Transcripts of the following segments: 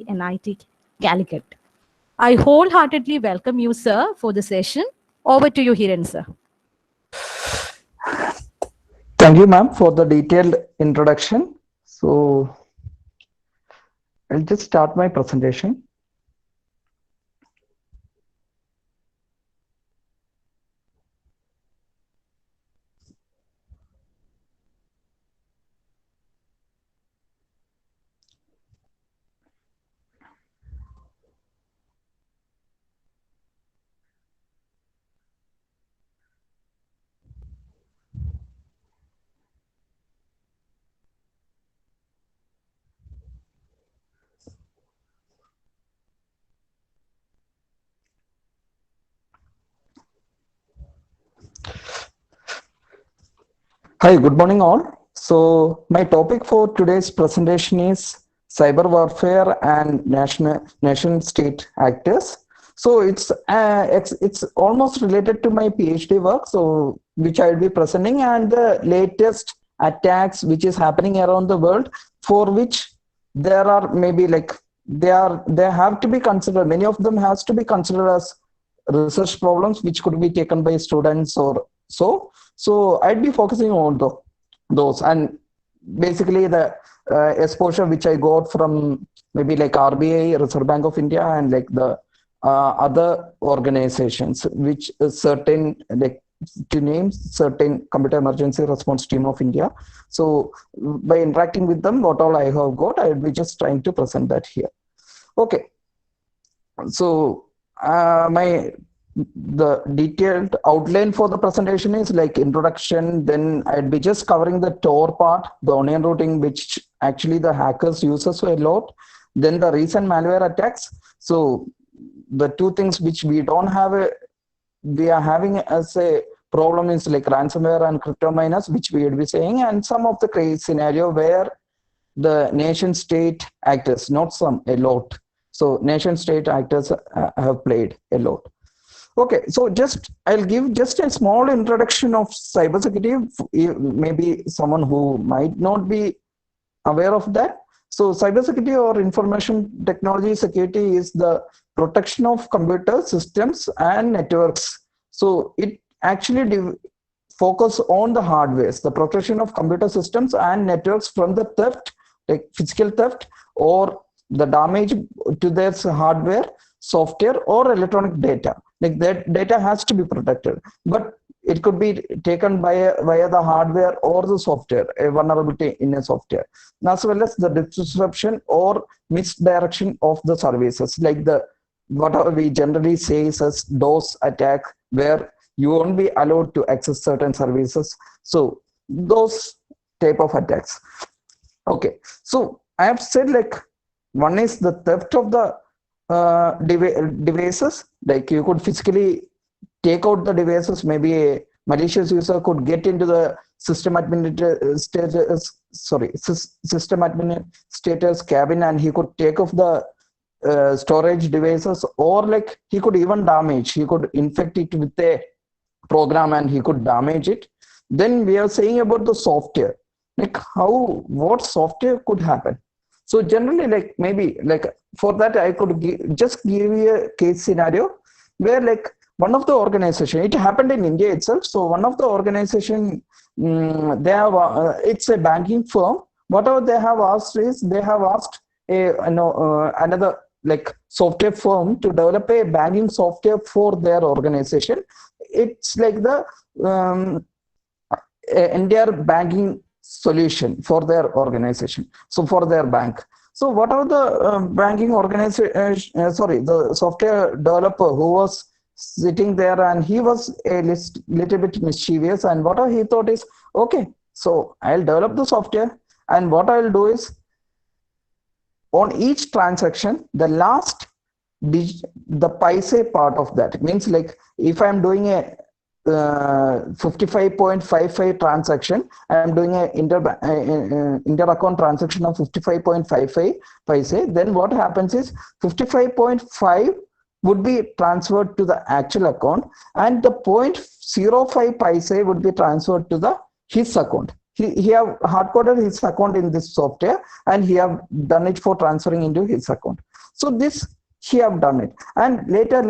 NIT Calicut. I wholeheartedly welcome you, sir, for the session. Over to you, Hiran, sir. Thank you, ma'am, for the detailed introduction. So I'll just start my presentation. Hi, good morning, all. So my topic for today's presentation is cyber warfare and nation state actors. So it's almost related to my PhD work, so which I will be presenting, and the latest attacks which is happening around the world, for which there are maybe like they have to be considered. Many of them has to be considered as research problems which could be taken by students or so. So I'd be focusing on those, and basically the exposure which I got from maybe like RBI, Reserve Bank of India, and like the other organizations, which certain, like to name certain Computer Emergency Response Team of India. So by interacting with them, what all I have got, I will be just trying to present that here. Okay. So my the detailed outline for the presentation is like introduction, then I'd be just covering the Tor part, the onion routing, which actually the hackers uses a lot, then the recent malware attacks. So the two things which we don't have we are having as a problem is like ransomware and crypto miners, which we will be saying, and some of the case scenario where the nation state actors, not some, a lot. So nation state actors have played a lot. Okay, so I'll give just a small introduction of cybersecurity. Maybe someone who might not be aware of that. So cybersecurity or information technology security is the protection of computer systems and networks. So it actually focus on the hardwares, the protection of computer systems and networks from the theft, like physical theft or the damage to their hardware, software, or electronic data. Like that data has to be protected, but it could be taken via the hardware or the software, a vulnerability in a software, as well as the disruption or misdirection of the services, like the what we generally say is as DOS attack, where you won't be allowed to access certain services. So those type of attacks. Okay, so I have said like one is the theft of the devices, like you could physically take out the devices. Maybe a malicious user could get into the system administrator's cabin, and he could take off the storage devices, or like he could even damage, he could infect it with a program and he could damage it. Then we are saying about the software, like what software could happen. So generally, like maybe like for that, I could just give you a case scenario where like one of the organization, it happened in India itself. So one of the organization, they have it's a banking firm. Whatever they have asked is they have asked another like software firm to develop a banking software for their organization. It's like the entire banking solution for their organization, so for their bank. So whatever the banking organization, the software developer who was sitting there, and he was a little bit mischievous, and what he thought is, okay, so I'll develop the software, and what I'll do is on each transaction, the last the paise part of that means, like if I'm doing a 55.55 transaction, I'm doing a inter account transaction of 55.55 paise, then what happens is 55.5 would be transferred to the actual account, and the 0.05 paise would be transferred to the his account, he have hard coded his account in this software, and he have done it for transferring into his account. So this he have done it, and later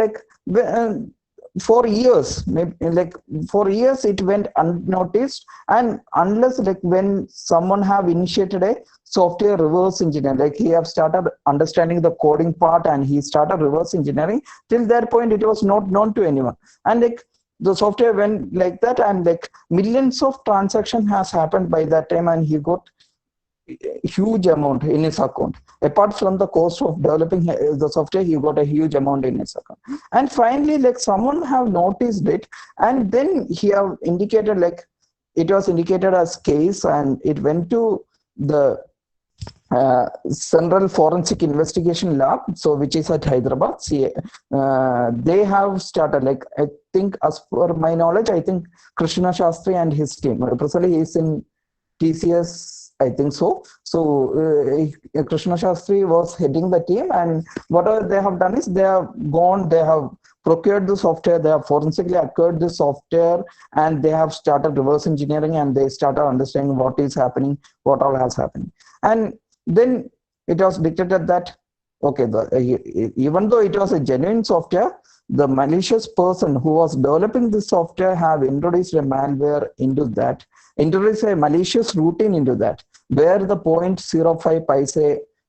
for years, maybe like for years it went unnoticed, and unless like when someone have initiated a software reverse engineer, like he have started understanding the coding part and he started reverse engineering, till that point it was not known to anyone. And like the software went like that, and like millions of transaction has happened by that time, and he got huge amount in his account. Apart from the cost of developing the software, he got a huge amount in his account. And finally, like someone have noticed it, and then he have indicated, like it was indicated as case, and it went to the Central Forensic Investigation Lab, so which is at Hyderabad. They have started, like I think, as per my knowledge, I think Krishna Shastri and his team. Presently, he is in TCS, I think so. So Krishna Shastri was heading the team, and whatever they have done is they have gone, they have procured the software, they have forensically acquired the software, and they have started reverse engineering, and they started understanding what is happening, what all has happened. And then it was detected that, okay, even though it was a genuine software, the malicious person who was developing the software have introduced a malware into that, introduced a malicious routine into that, where the 0.05 paise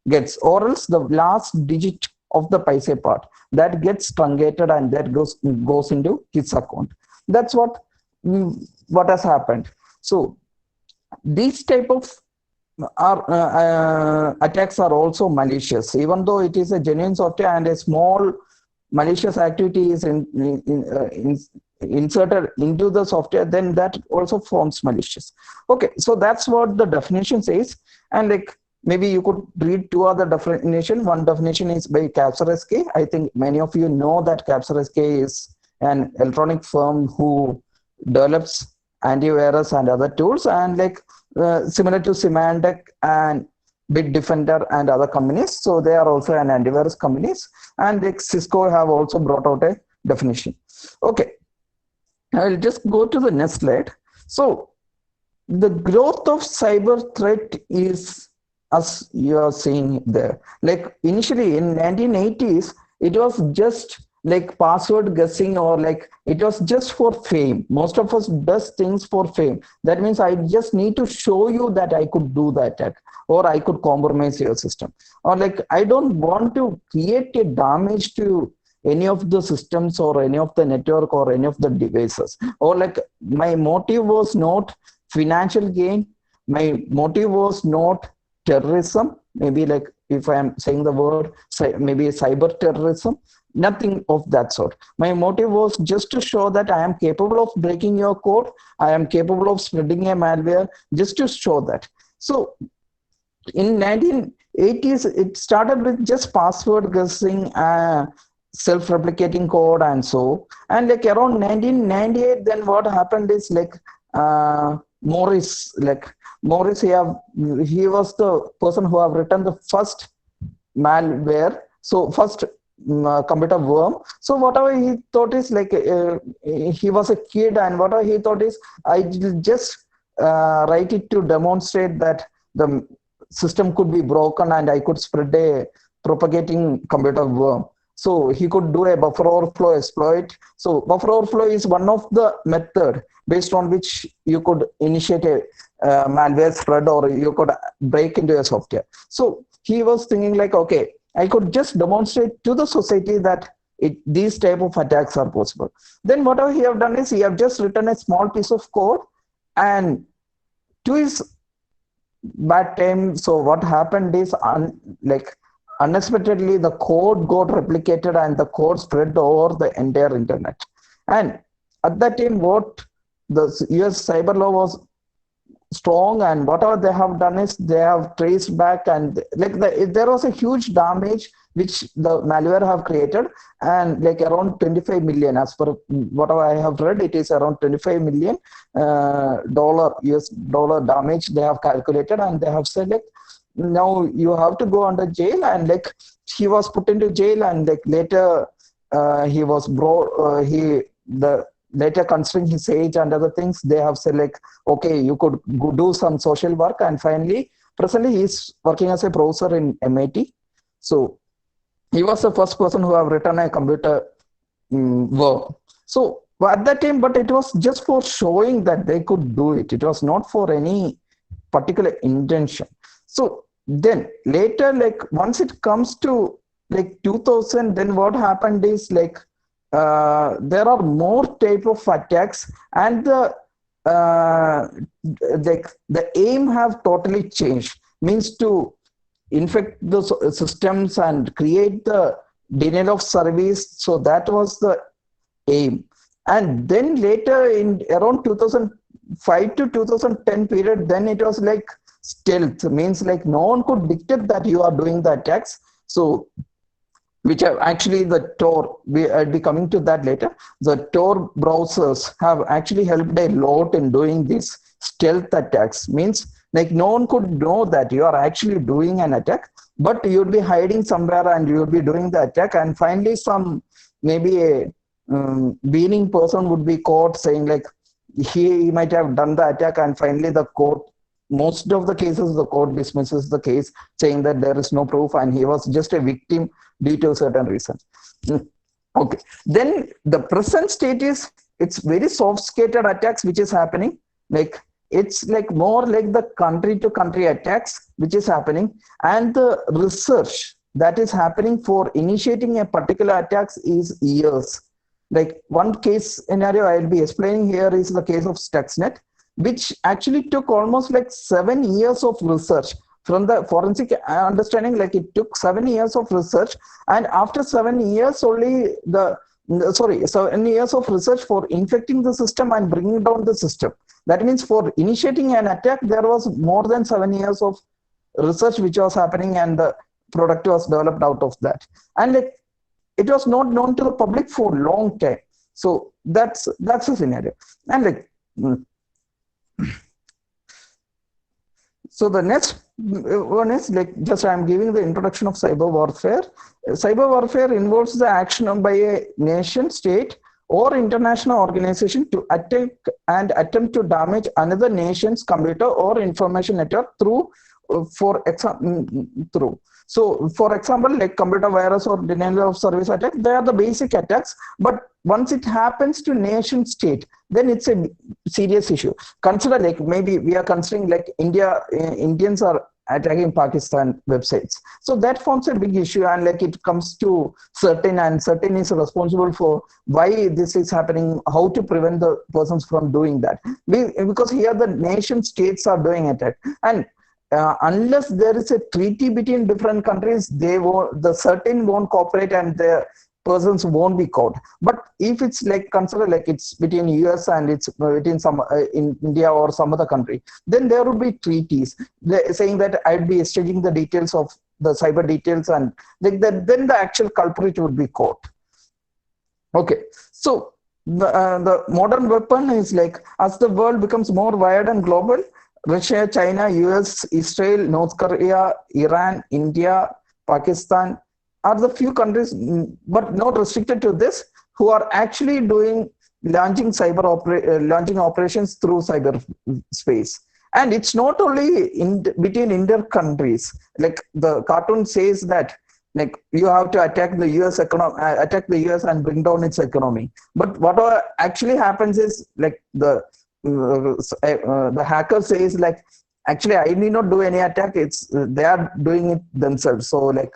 gets, or else the last digit of the paise part that gets truncated, and that goes into his account. That's what has happened. So these type of attacks are also malicious, even though it is a genuine software and a small malicious activity is inserted into the software, then that also forms malicious. Okay, so that's what the definition says. And like maybe you could read two other definition. One definition is by CaptureSK. I think many of you know that CaptureSK is an electronic firm who develops antivirus and other tools, and like similar to Symantec and Bitdefender and other companies. So they are also an antivirus companies, and like Cisco have also brought out a definition. Okay, I'll just go to the next slide. So the growth of cyber threat is, as you are seeing there, like initially in 1980s, it was just like password guessing, or like it was just for fame. Most of us does things for fame. That means I just need to show you that I could do the attack, or I could compromise your system, or like I don't want to create a damage to any of the systems or any of the network or any of the devices, or like my motive was not financial gain, my motive was not terrorism, maybe like if I am saying the word maybe cyber terrorism, nothing of that sort. My motive was just to show that I am capable of breaking your code, I am capable of spreading a malware, just to show that. So in 1980s, it started with just password guessing, self-replicating code, and so. And like around 1998, then what happened is like Morris, he was the person who have written the first malware. So first computer worm. So whatever he thought is like he was a kid, and whatever he thought is I just write it to demonstrate that the system could be broken and I could spread a propagating computer worm. So he could do a buffer overflow exploit. So buffer overflow is one of the method based on which you could initiate a malware spread, or you could break into a software. So he was thinking like, okay, I could just demonstrate to the society that these type of attacks are possible. Then whatever he have done is he have just written a small piece of code, and to his bad time, so what happened is unexpectedly the code got replicated and the code spread over the entire internet. And at that time, what the US cyber law was strong, and whatever they have done is they have traced back, and like there was a huge damage which the malware have created, and like around 25 million, as per whatever I have read, it is around 25 million US dollar damage they have calculated, and they have said like, now you have to go under jail. And like he was put into jail, and like later he was brought, the later considering his age and other things, they have said like, okay, you could go do some social work. And finally, presently he's working as a professor in MIT. So he was the first person who have written a computer work. So at that time, but it was just for showing that they could do it. It was not for any particular intention. So then later, like once it comes to like 2000, then what happened is like there are more type of attacks, and the aim have totally changed. Means to infect the systems and create the denial of service. So that was the aim. And then later in around 2005 to 2010 period, then it was like stealth, means like no one could detect that you are doing the attacks. So which have actually the Tor, I'll be coming to that later. The Tor browsers have actually helped a lot in doing these stealth attacks. Means like no one could know that you are actually doing an attack, but you'd be hiding somewhere and you'll be doing the attack. And finally, some maybe a being person would be caught saying like he might have done the attack, and finally the court, most of the cases, the court dismisses the case saying that there is no proof and he was just a victim due to certain reasons. Okay. Then the present state is it's very sophisticated attacks which is happening. Like it's like more like the country to country attacks which is happening, and the research that is happening for initiating a particular attacks is years. Like one case scenario I'll be explaining here is the case of Stuxnet, which actually took almost like 7 years of research from the forensic understanding. Like it took 7 years of research, and after 7 years only 7 years of research for infecting the system and bringing down the system. That means for initiating an attack, there was more than 7 years of research which was happening, and the product was developed out of that. And like it was not known to the public for a long time. So that's a scenario. And like so the next one is like just I'm giving the introduction of cyber warfare. Cyber warfare involves the action by a nation, state, or international organization to attack and attempt to damage another nation's computer or information network through. So, for example, like computer virus or denial of service attack, they are the basic attacks. But once it happens to nation state, then it's a serious issue. Consider like maybe we are considering like Indians are attacking Pakistan websites. So that forms a big issue, and like it comes to certain, and certain is responsible for why this is happening, how to prevent the persons from doing that. Because here the nation states are doing attack, and unless there is a treaty between different countries, the certain won't cooperate and the persons won't be caught. But if it's like consider like it's between US and it's between some in India or some other country, then there would be treaties saying that I'd be exchanging the details of the cyber details, and like that, then the actual culprit would be caught. Okay, so the modern weapon is like as the world becomes more wide and global, Russia, China, US, Israel, North Korea, Iran, India, Pakistan are the few countries, but not restricted to this, who are actually launching operations through cyberspace. And it's not only between inter countries. Like the cartoon says that like you have to attack the US and bring down its economy. But what actually happens is like the hacker says like actually I need not do any attack, they are doing it themselves, so like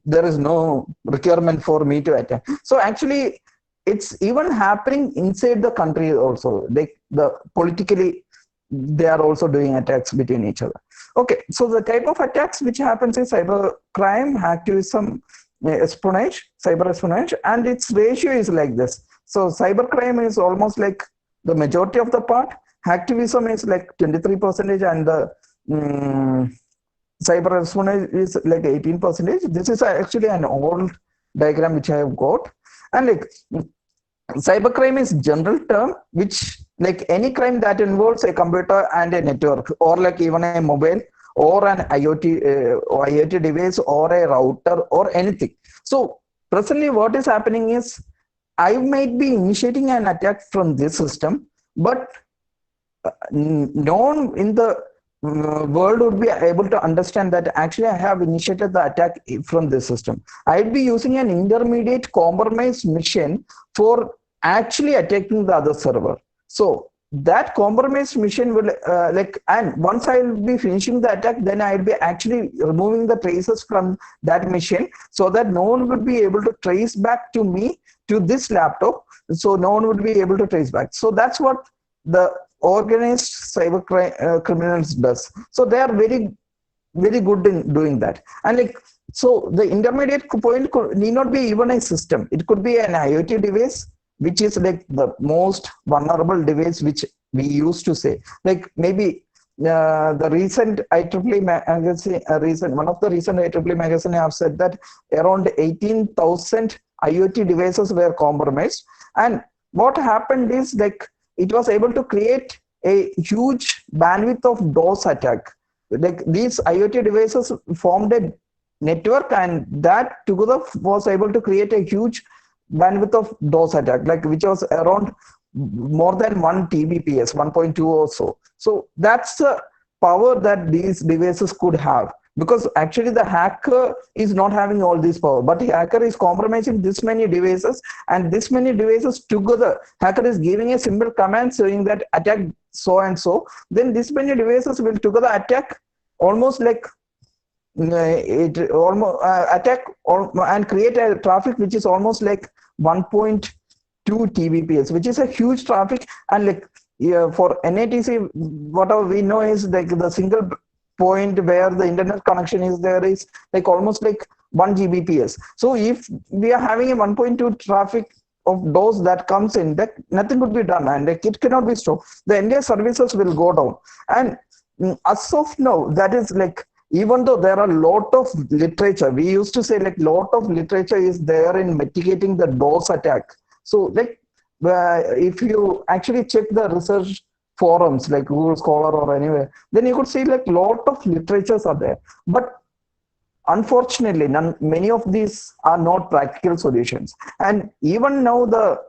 there is no requirement for me to attack. So actually it's even happening inside the country also, like the politically they are also doing attacks between each other. Okay, so the type of attacks which happens is cyber crime, hacktivism, cyber espionage, and its ratio is like this. So cyber crime is almost like the majority of the part, hacktivism is like 23%, and the cyber espionage is like 18%. This is actually an old diagram which I have got. And like cybercrime is general term which like any crime that involves a computer and a network, or like even a mobile or an IoT device or a router or anything. So presently what is happening is I might be initiating an attack from this system, but no one in the world would be able to understand that actually I have initiated the attack from this system. I'd be using an intermediate compromised mission for actually attacking the other server. So that compromised mission will and once I'll be finishing the attack, then I'll be actually removing the traces from that mission so that no one would be able to trace back to me to this laptop. So no one would be able to trace back. So that's what the organized cyber criminals does. So they are very good in doing that. And so the intermediate point need not be even a system. It could be an IoT device, which is like the most vulnerable device, which we used to say. Like maybe the recent IEEE magazine, one of the recent IEEE magazine have said that around 18,000 IoT devices were compromised. And what happened is it was able to create a huge bandwidth of DOS attack. Like these IoT devices formed a network, and that together was able to create a huge bandwidth of DOS attack, which was around more than 1 Tbps, 1.2 or so. So that's the power that these devices could have. Because actually the hacker is not having all this power, but the hacker is compromising this many devices, and this many devices together, hacker is giving a simple command saying that attack so and so, then this many devices will together attack almost attack and create a traffic which is almost like 1.2 Tbps, which is a huge traffic. And for NATC, whatever we know is the single point where the internet connection is there is almost 1 Gbps. So if we are having a 1.2 traffic of DOS that comes in, that nothing could be done, and it cannot be stopped. The entire services will go down. And as of now, that is even though there are a lot of literature, we used to say lot of literature is there in mitigating the DOS attack. So if you actually check the research forums like Google Scholar or anywhere, then you could see lot of literatures are there. But unfortunately, many of these are not practical solutions. And even now the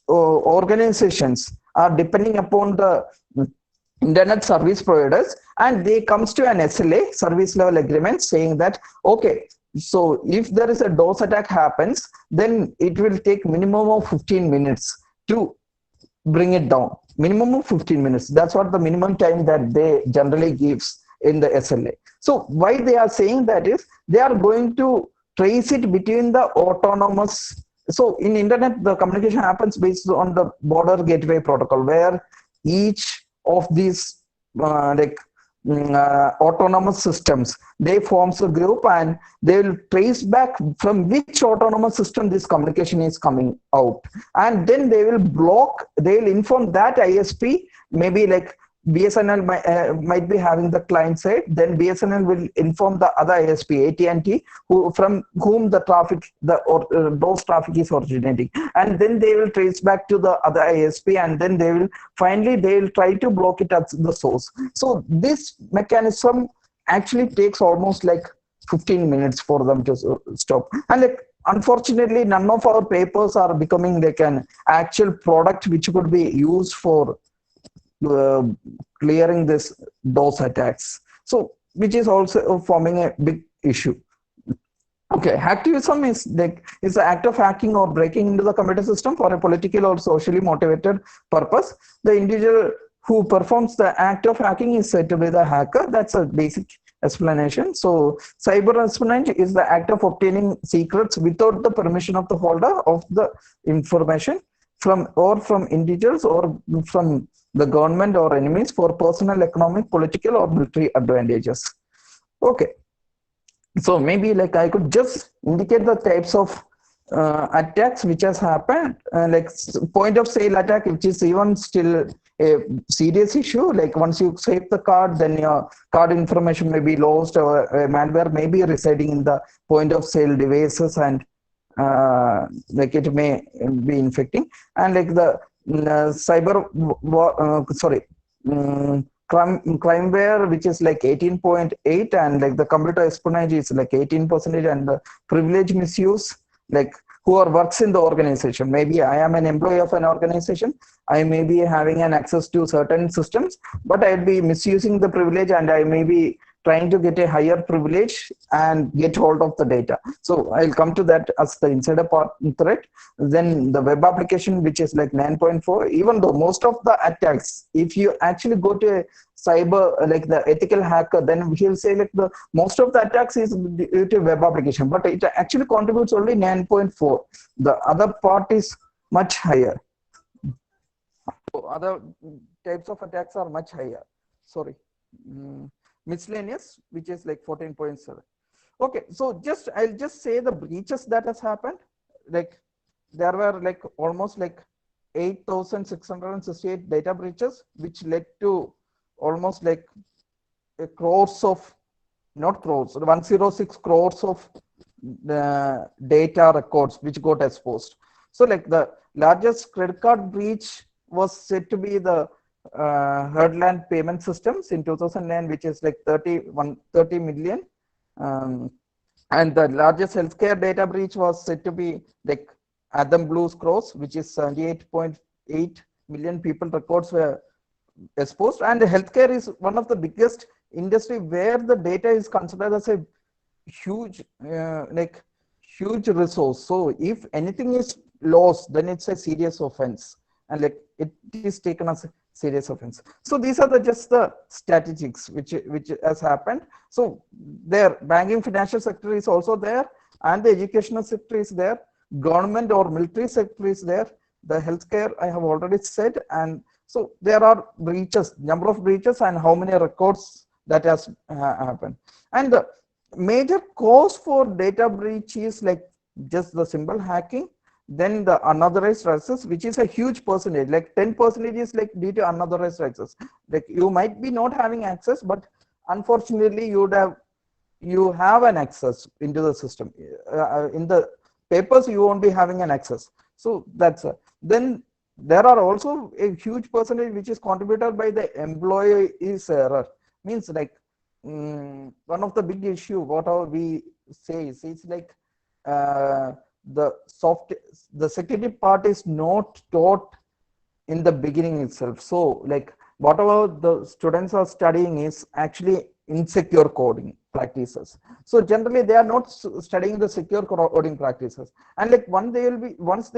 organizations are depending upon the internet service providers, and they comes to an SLA, service level agreement, saying that, okay, so if there is a DOS attack happens, then it will take minimum of 15 minutes to bring it down. Minimum of 15 minutes. That's what the minimum time that they generally gives in the SLA. So why they are saying that is they are going to trace it between the autonomous. So in internet, the communication happens based on the border gateway protocol, where each of these autonomous systems, they forms a group, and they will trace back from which autonomous system this communication is coming out, and then they will inform that ISP, maybe BSNL might be having the client side, then BSNL will inform the other ISP, AT&T, from whom the traffic, those traffic is originating, and then they will trace back to the other ISP, and then they will try to block it at the source. So this mechanism actually takes almost 15 minutes for them to stop. And unfortunately, none of our papers are becoming an actual product which could be used for clearing this DOS attacks. So which is also forming a big issue. Okay, hacktivism is the act of hacking or breaking into the computer system for a political or socially motivated purpose. The individual who performs the act of hacking is said to be the hacker. That's a basic explanation. So cyber espionage is the act of obtaining secrets without the permission of the holder of the information from individuals or from the government or enemies for personal, economic, political, or military advantages. Okay, so maybe I could just indicate the types of attacks which has happened, point of sale attack, which is even still a serious issue. Once you save the card, then your card information may be lost, or malware may be residing in the point of sale devices, and it may be infecting. And the crimeware, which is 18.8, and the computer espionage is 18%, and the privilege misuse, who are works in the organization. Maybe I am an employee of an organization. I may be having an access to certain systems, but I'll be misusing the privilege, and I may be trying to get a higher privilege and get hold of the data. So I'll come to that as the insider part threat. Then the web application, which is like 9.4, even though most of the attacks, if you actually go to a cyber, like the ethical hacker, then he'll say like the most of the attacks is due to web application, but it actually contributes only 9.4. The other part is much higher. So other types of attacks are much higher. Sorry. Miscellaneous, which is like 14.7. Okay, so I'll just say the breaches that has happened. Like there were like almost like 8,668 data breaches, which led to almost like a crores of, not crores, 106 crores of data records which got exposed. So like the largest credit card breach was said to be the Heartland payment systems in 2009, which is like 30 million. And the largest healthcare data breach was said to be like Adam Blues Cross, which is 78.8 million people records were exposed. And healthcare is one of the biggest industry where the data is considered as a huge, huge resource. So if anything is lost, then it's a serious offense, and like it is taken as a serious offense. So these are just the statistics which has happened. So their banking financial sector is also there, and the educational sector is there, government or military sector is there, the healthcare I have already said. And so there are breaches, number of breaches, and how many records that has happened. And the major cause for data breach is like just the simple hacking. Then the unauthorized access, which is a huge percentage, like 10% is like due to unauthorized access. Like you might be not having access, but unfortunately you have an access into the system. In the papers you won't be having an access. So that's then there are also a huge percentage which is contributed by the employee's error. Means like one of the big issue whatever we say is it's like the security part is not taught in the beginning itself. So like whatever the students are studying is actually insecure coding practices. So generally they are not studying the secure coding practices. And like once they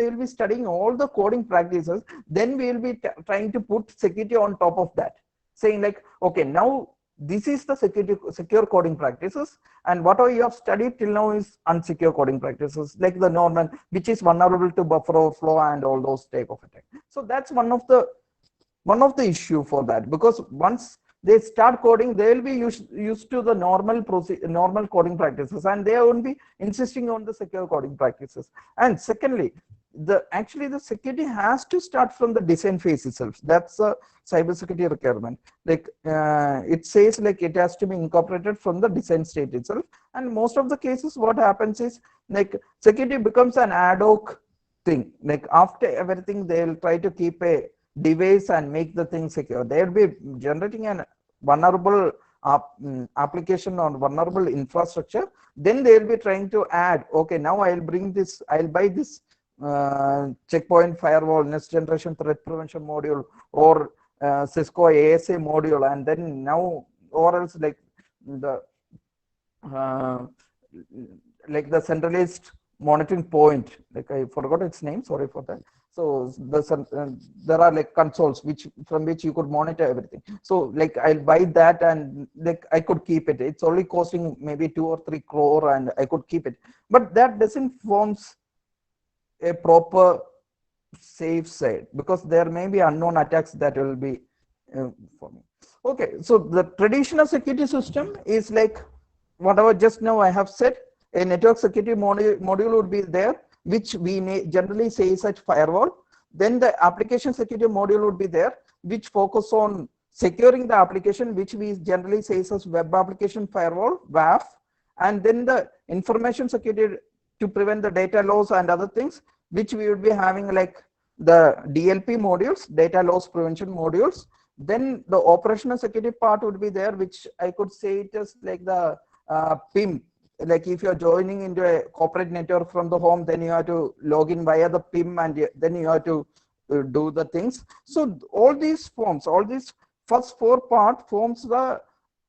will be studying all the coding practices, then we will be trying to put security on top of that, saying like, okay, now this is the secure coding practices, and whatever you have studied till now is unsecure coding practices, like the normal, which is vulnerable to buffer overflow and all those type of attacks. So that's one of the issue for that, because once they start coding, they will be used to the normal coding practices, and they won't be insisting on the secure coding practices. And secondly, the security has to start from the design phase itself. That's a cybersecurity requirement. Like it says like it has to be incorporated from the design state itself. And most of the cases what happens is like security becomes an ad hoc thing. Like after everything they'll try to keep a device and make the thing secure. They'll be generating an vulnerable application or vulnerable infrastructure. Then they'll be trying to add, okay, now I'll buy this checkpoint firewall, next generation threat prevention module, or Cisco ASA module, and then now, or else like the centralized monitoring point, like I forgot its name, sorry for that. So there are like consoles from which you could monitor everything. So like I'll buy that, and like I could keep it. It's only costing maybe 2 or 3 crore, and I could keep it. But that doesn't forms a proper safe side, because there may be unknown attacks that will be forming. Okay, so the traditional security system is like whatever just now I have said. A network security module would be there, which we generally say is a firewall. Then the application security module would be there, which focus on securing the application, which we generally say is as web application firewall, WAF. And then the information security to prevent the data loss and other things, which we would be having like the DLP modules, data loss prevention modules. Then the operational security part would be there, which I could say it is like the PIM, like if you're joining into a corporate network from the home, then you have to log in via the PIM, and then you have to do the things. So all these forms, all these first four part forms the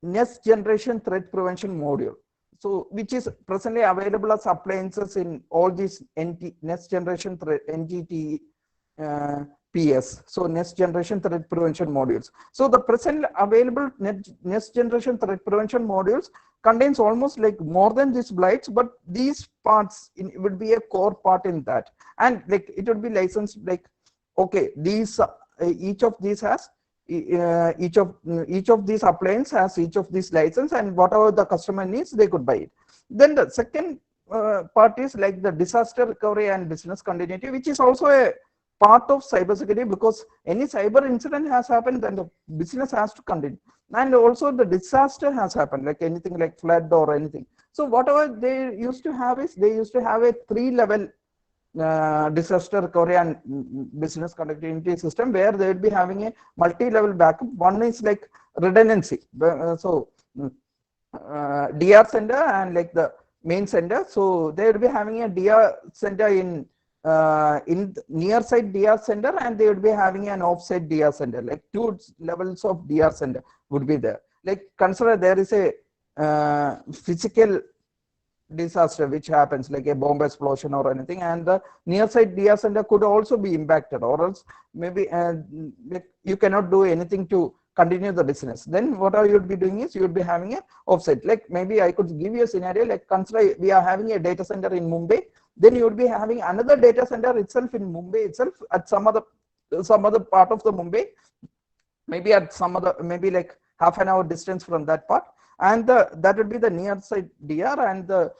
next generation threat prevention module. So which is presently available as appliances in all these next generation threat NGT PS. So next generation threat prevention modules. So the present available next generation threat prevention modules contains almost like more than these blights, but these parts would be a core part in that, and like it would be licensed like, okay, these each of these has each of these appliance has each of these license, and whatever the customer needs, they could buy it. Then the second part is like the disaster recovery and business continuity, which is also a part of cybersecurity, because any cyber incident has happened, then the business has to continue. And also the disaster has happened, like anything like flood or anything. So whatever they used to have is, they used to have a 3-level disaster recovery and business continuity system, where they will be having a multi-level backup. One is like redundancy. So DR center and like the main center. So they will be having a DR center in near side DR center, and they would be having an offside DR center, like 2 levels of DR center would be there. Like consider there is a physical disaster which happens, like a bomb explosion or anything, and the near side DR center could also be impacted, or else maybe like you cannot do anything to continue the business. Then what you would be doing is, you would be having a offsite. Like maybe I could give you a scenario, like consider we are having a data center in Mumbai, then you would be having another data center itself in Mumbai itself, at some other part of the Mumbai, maybe at some other, maybe like half an hour distance from that part, and that would be the near side DR, and the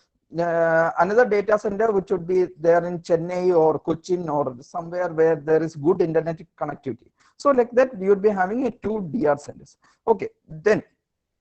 another data center which would be there in Chennai or Cochin or somewhere where there is good internet connectivity. So like that, you would be having a 2 DR centers. Okay, then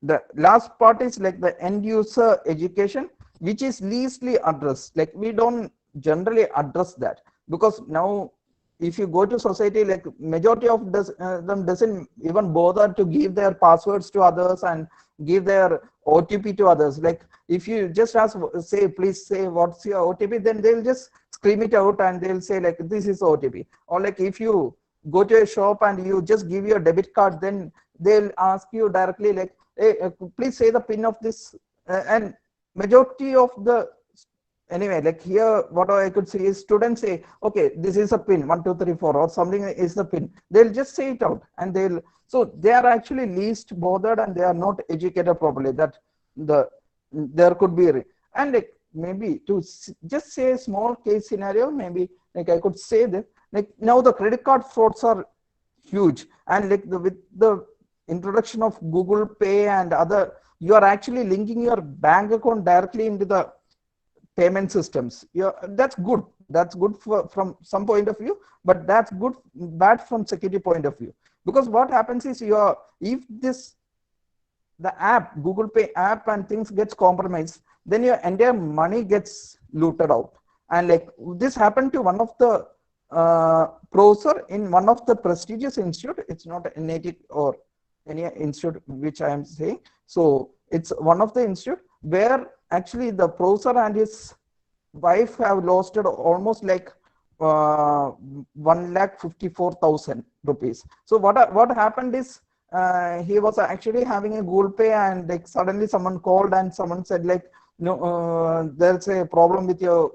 the last part is like the end user education, which is leastly addressed. Like we don't generally address that, because now if you go to society, like majority of them doesn't even bother to give their passwords to others and give their OTP to others. Like if you just ask, say, please say what's your OTP, then they'll just scream it out and they'll say like, this is OTP. Or like if you go to a shop and you just give your debit card, then they'll ask you directly like, hey, please say the PIN of this. And majority of the, anyway, like here, what I could see is students say, okay, this is a PIN 1, 2, 3, 4, or something is the PIN. They'll just say it out, and so they are actually least bothered, and they are not educated properly that there could be, and like maybe to just say a small case scenario, maybe like I could say that like now the credit card frauds are huge, and like with the introduction of Google Pay and other, you are actually linking your bank account directly into the payment systems. That's good. That's good from some point of view, but that's bad from security point of view. Because what happens is, if the app, Google Pay app and things gets compromised, then your entire money gets looted out. And like this happened to one of the professor in one of the prestigious institute. It's not a native or any institute which I am saying. So it's one of the institute where actually the professor and his wife have lost it almost like 1,54,000 rupees. So what happened is, he was actually having a Google Pay, and like suddenly someone called and someone said like, no, there's a problem with your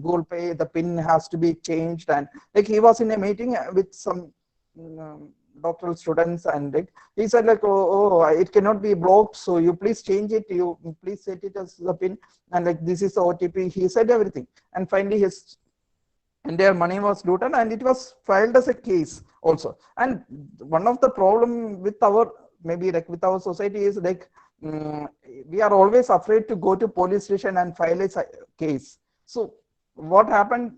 Google Pay, the PIN has to be changed. And like he was in a meeting with some doctoral students, and like he said like, oh, it cannot be blocked, so you please change it, you please set it as the PIN, and like this is the OTP. He said everything, and finally his entire money was looted, and it was filed as a case also. And one of the problem with our, maybe like with our society is like, we are always afraid to go to police station and file a case. So what happened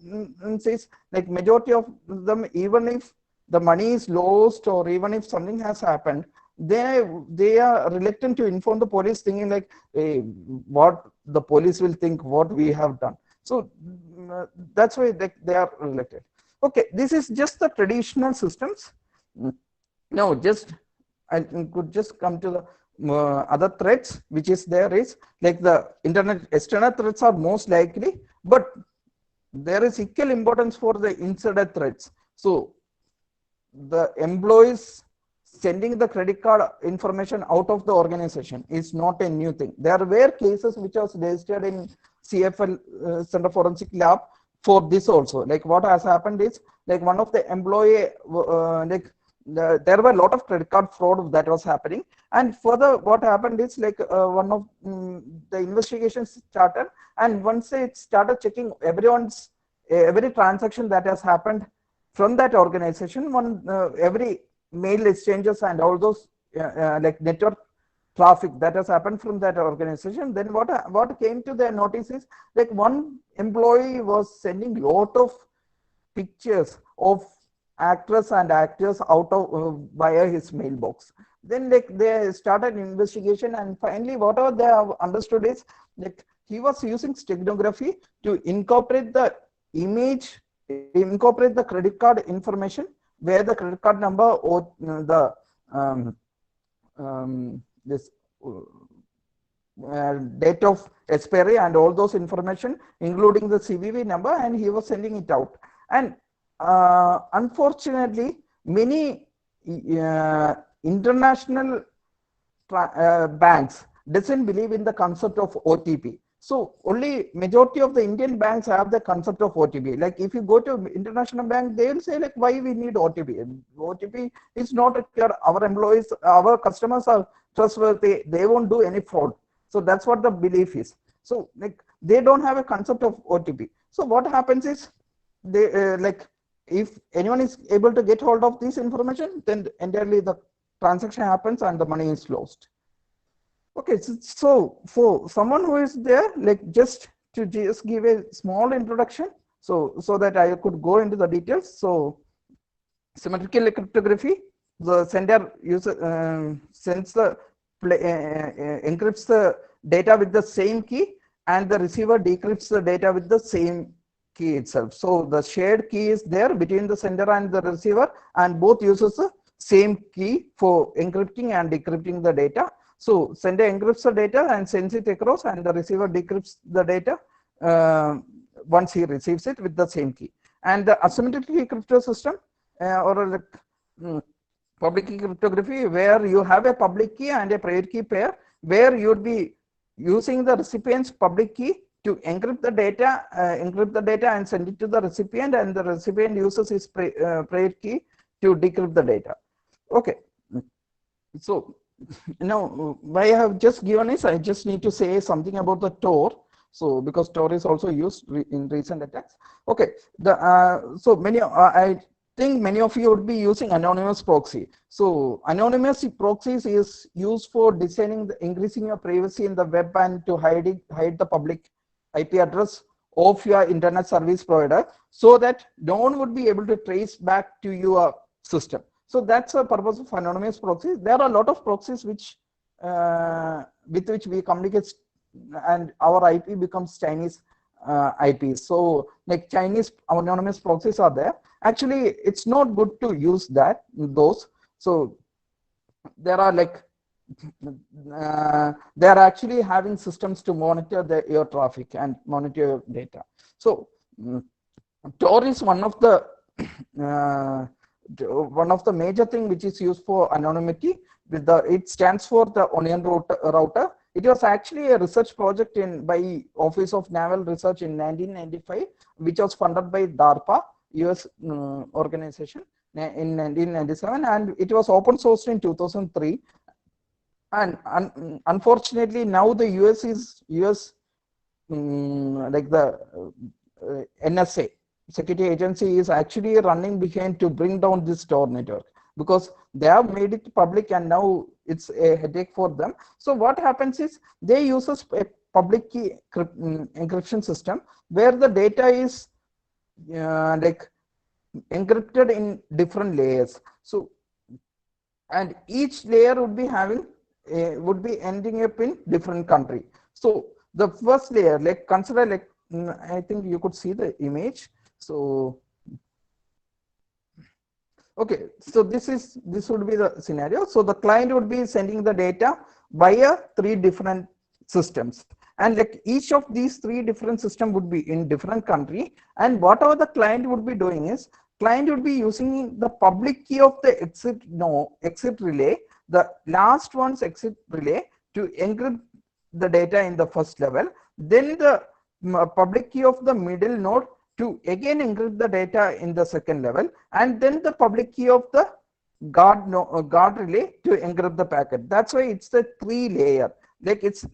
is like majority of them, even if the money is lost or even if something has happened, they are reluctant to inform the police, thinking like, hey, what the police will think what we have done. So that's why they are reluctant. Okay, this is just the traditional systems. Now just I could just come to the other threats which is there is like the internet external threats are most likely, but there is equal importance for the insider threats. So the employees sending the credit card information out of the organization is not a new thing. There were cases which was registered in CFL Center Forensic Lab for this also. Like what has happened is like one of the employee there were a lot of credit card fraud that was happening, and further what happened is like one of the investigations started, and once it started checking everyone's every transaction that has happened from that organization, every mail exchanges and all those like network traffic that has happened from that organization, then what came to their notice is like one employee was sending lot of pictures of actress and actors out of via his mailbox. Then like they started an investigation, and finally whatever they have understood is like he was using steganography to incorporate the image, incorporate the credit card information where the credit card number or the this date of expiry and all those information, including the CVV number, and he was sending it out. And unfortunately, many international banks doesn't believe in the concept of OTP. So only majority of the Indian banks have the concept of OTP. Like if you go to international bank, they will say like, why we need OTP? OTP is not required. Our employees, our customers are trustworthy. They won't do any fraud. So that's what the belief is. So like they don't have a concept of OTP. So what happens is they like if anyone is able to get hold of this information, then entirely the transaction happens and the money is lost. Okay, so for someone who is there, like just to just give a small introduction, so that I could go into the details. So symmetrical cryptography, the sender sends the encrypts the data with the same key, and the receiver decrypts the data with the same key itself. So the shared key is there between the sender and the receiver, and both uses the same key for encrypting and decrypting the data. So sender encrypts the data and sends it across, and the receiver decrypts the data once he receives it with the same key. And the asymmetric crypto system or public key cryptography, where you have a public key and a private key pair, where you would be using the recipient's public key to encrypt the data and send it to the recipient, and the recipient uses his private key to decrypt the data. Okay, so now why I have just given is I just need to say something about the Tor. So because Tor is also used in recent attacks. Okay, so I think many of you would be using anonymous proxy. So anonymous proxies is used for designing increasing your privacy in the web and to hide the public IP address of your internet service provider, so that no one would be able to trace back to your system. So that's the purpose of anonymous proxies. There are a lot of proxies which with which we communicate, and our IP becomes Chinese IP. So like Chinese anonymous proxies are there. Actually, it's not good to use those. So there are like they are actually having systems to monitor your traffic and monitor your data. So Tor is one of the major thing which is used for anonymity. It stands for the Onion router. It was actually a research project by Office of Naval Research in 1995, which was funded by DARPA, US organization, in 1997, and it was open sourced in 2003. And unfortunately, now the US like the NSA security agency is actually running behind to bring down this Tor network, because they have made it public and now it's a headache for them. So what happens is they use a public key encryption system where the data is like encrypted in different layers. So and each layer would be ending up in different country. So the first layer, like consider like I think you could see the image. So okay, so this would be the scenario. So the client would be sending the data via 3 different systems. And like each of these 3 different systems would be in different country, and whatever the client would be doing is, client would be using the public key of the exit relay, the last one's exit relay, to encrypt the data in the first level, then the public key of the middle node to again encrypt the data in the second level, and then the public key of the guard relay to encrypt the packet. That's why it's the 3 layer. Like it's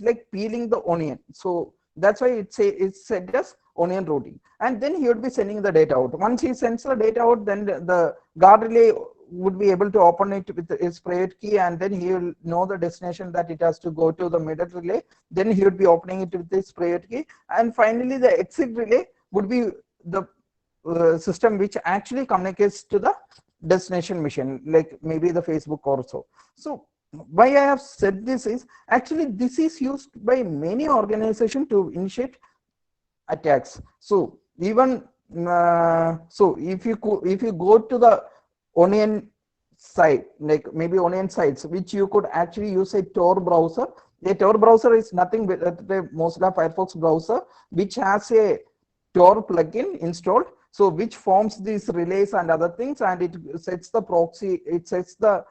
like peeling the onion. So that's why it's said as onion routing. And then he would be sending the data out. Once he sends the data out, then the guard relay would be able to open it with his private key, and then he will know the destination that it has to go to the middle relay. Then he would be opening it with his private key, and finally the exit relay would be the system which actually communicates to the destination machine, like maybe the Facebook or so. So why I have said this is, actually this is used by many organizations to initiate attacks. So even so if you go to the onion site, like maybe onion sites, which you could actually use a Tor browser. A Tor browser is nothing but the Mozilla Firefox browser, which has a Tor plugin installed, so which forms these relays and other things, and it sets the proxy, it sets the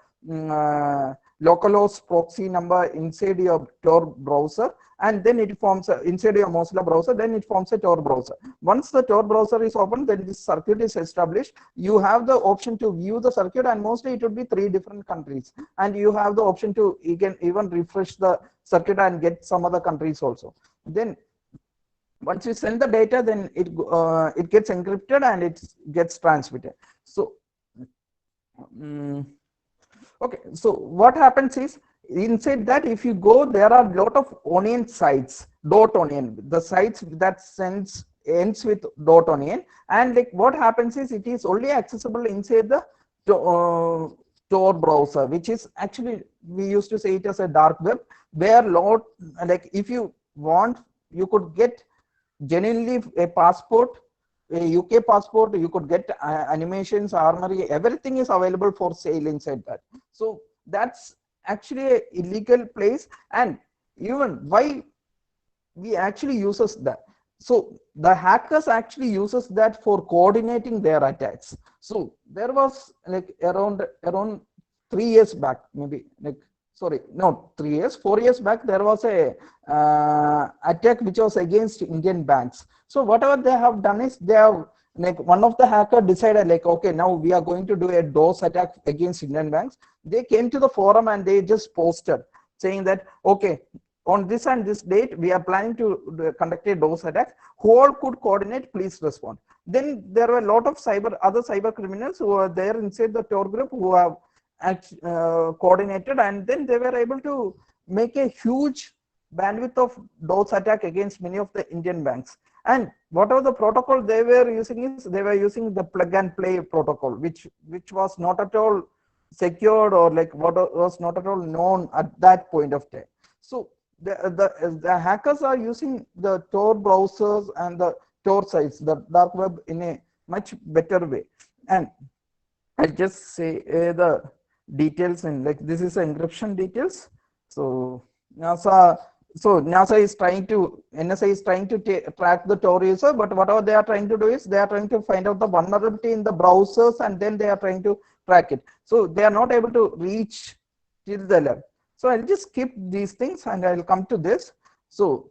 localhost proxy number inside your Tor browser, and then it forms inside your Mozilla browser, then it forms a Tor browser. Once the Tor browser is open, then this circuit is established. You have the option to view the circuit, and mostly it would be 3 different countries, and you have the option to even refresh the circuit and get some other countries also. Then once you send the data, then it gets encrypted and it gets transmitted. So okay, so what happens is, inside that, if you go, there are a lot of onion sites, dot onion, the sites that ends with dot onion, and like what happens is, it is only accessible inside the Tor browser, which is actually, we used to say it as a dark web, where like if you want, you could get genuinely a passport, a UK passport, you could get animations, armory, everything is available for sale inside that. So that's actually an illegal place. And even why we actually uses that, so the hackers actually uses that for coordinating their attacks. So there was like around 3 years back, maybe like, sorry, no, 3 years, 4 years back, there was a attack which was against Indian banks. So whatever they have done is, they have, like, one of the hacker decided, like, okay, now we are going to do a DOS attack against Indian banks. They came to the forum and they just posted saying that, okay, on this and this date, we are planning to conduct a DOS attack. Who all could coordinate, please respond. Then there were a lot of other cyber criminals who were there inside the Tor group, who have coordinated, and then they were able to make a huge bandwidth of DOS attack against many of the Indian banks. And whatever the protocol they were using is, they were using the plug and play protocol, which was not at all secured, or like what was not at all known at that point of time. So the hackers are using the Tor browsers and the Tor sites, the dark web, in a much better way. And I'll just say the details, in like, this is encryption details. So NSA is trying to track the Tor user, but whatever they are trying to do is, they are trying to find out the vulnerability in the browsers, and then they are trying to track it. So they are not able to reach till the level. So I'll just skip these things and I'll come to this. So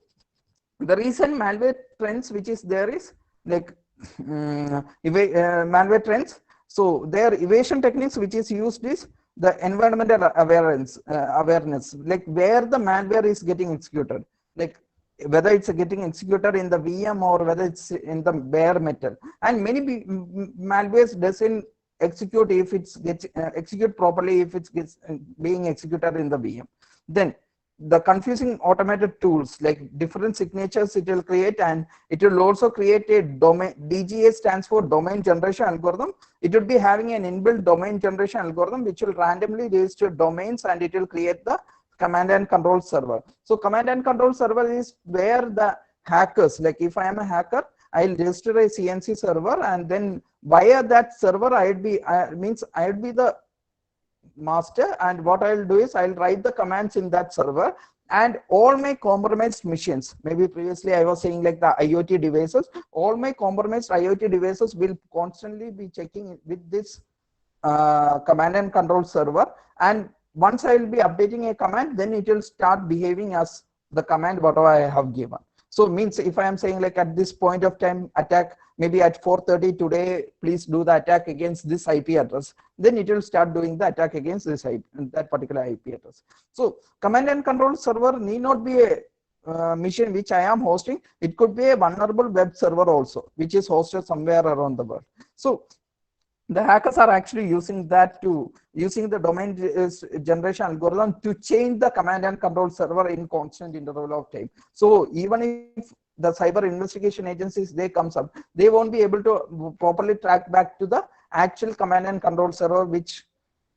the recent malware trends which is there is like malware trends. So their evasion techniques which is used is the environmental awareness, like where the malware is getting executed, like whether it's getting executed in the VM or whether it's in the bare metal. And many malwares doesn't execute if it's gets execute properly if it's being executed in the VM. Then the confusing automated tools, like different signatures it will create, and it will also create a domain. DGA stands for domain generation algorithm. It will be having an inbuilt domain generation algorithm which will randomly register domains, and it will create the command and control server. So command and control server is where the hackers, like if I am a hacker, I'll register a CNC server, and then via that server I would be the master, and what I'll do is I'll write the commands in that server, and all my compromised machines, maybe previously I was saying like the IoT devices, all my compromised IoT devices will constantly be checking with this command and control server, and once I will be updating a command, then it will start behaving as the command whatever I have given. So means if I am saying like at this point of time attack, maybe at 4:30 today, please do the attack against this IP address, then it will start doing the attack against this IP, that particular IP address. So command and control server need not be a machine which I am hosting. It could be a vulnerable web server also, which is hosted somewhere around the world. So the hackers are actually using that to using the domain generation algorithm to change the command and control server in constant interval of time. So even if the cyber investigation agencies they comes up, they won't be able to properly track back to the actual command and control server which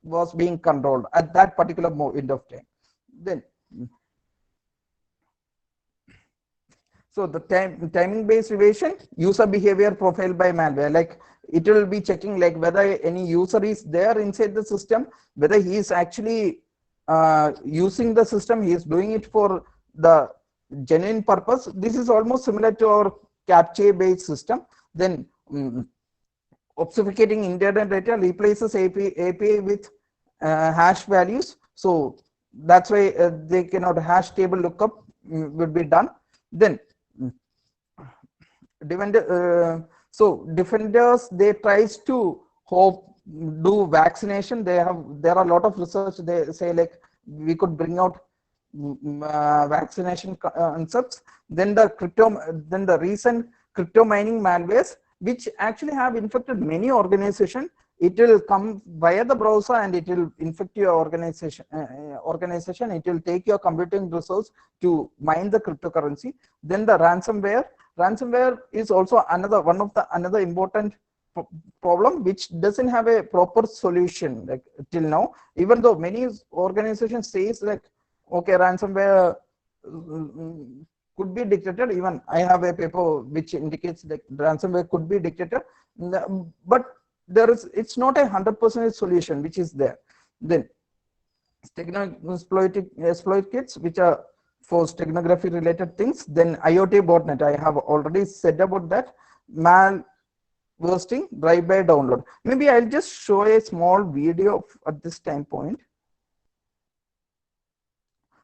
was being controlled at that particular window of time. Then so the timing based evasion, user behavior profile by malware, like it will be checking like whether any user is there inside the system, whether he is actually using the system, he is doing it for the genuine purpose. This is almost similar to our captcha based system. Then obfuscating internet data replaces API with hash values. So that's why they cannot hash table lookup would be done. Then defenders they tries to do vaccination. There are a lot of research. They say like we could bring out vaccination concepts. Then the recent crypto mining malwares, which actually have infected many organizations. It will come via the browser and it will infect your organization. It will take your computing resource to mine the cryptocurrency. Then the ransomware. Ransomware is also another important problem which doesn't have a proper solution like till now. Even though many organizations says like okay, ransomware could be detected. Even I have a paper which indicates that ransomware could be detected, but it's not a 100% solution which is there. Then exploit kits which are for steganography related things. Then IoT botnet, I have already said about that. Malversting, drive-by download. Maybe I'll just show a small video at this time point.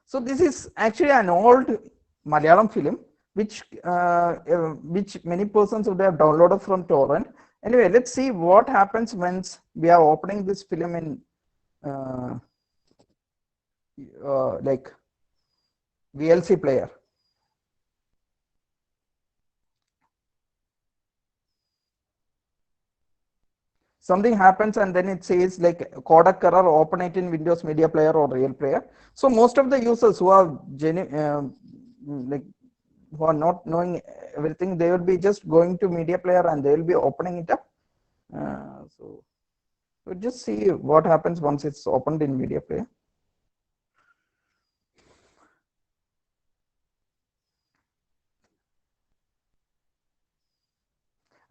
So this is actually an old Malayalam film which many persons would have downloaded from torrent. Anyway, let's see what happens once we are opening this film in like VLC player. Something happens and then it says like codec error, open it in Windows Media Player or Real Player. So most of the users who are who are not knowing everything, they will be just going to Media Player and they will be opening it up. So we'll just see what happens once it's opened in Media Player.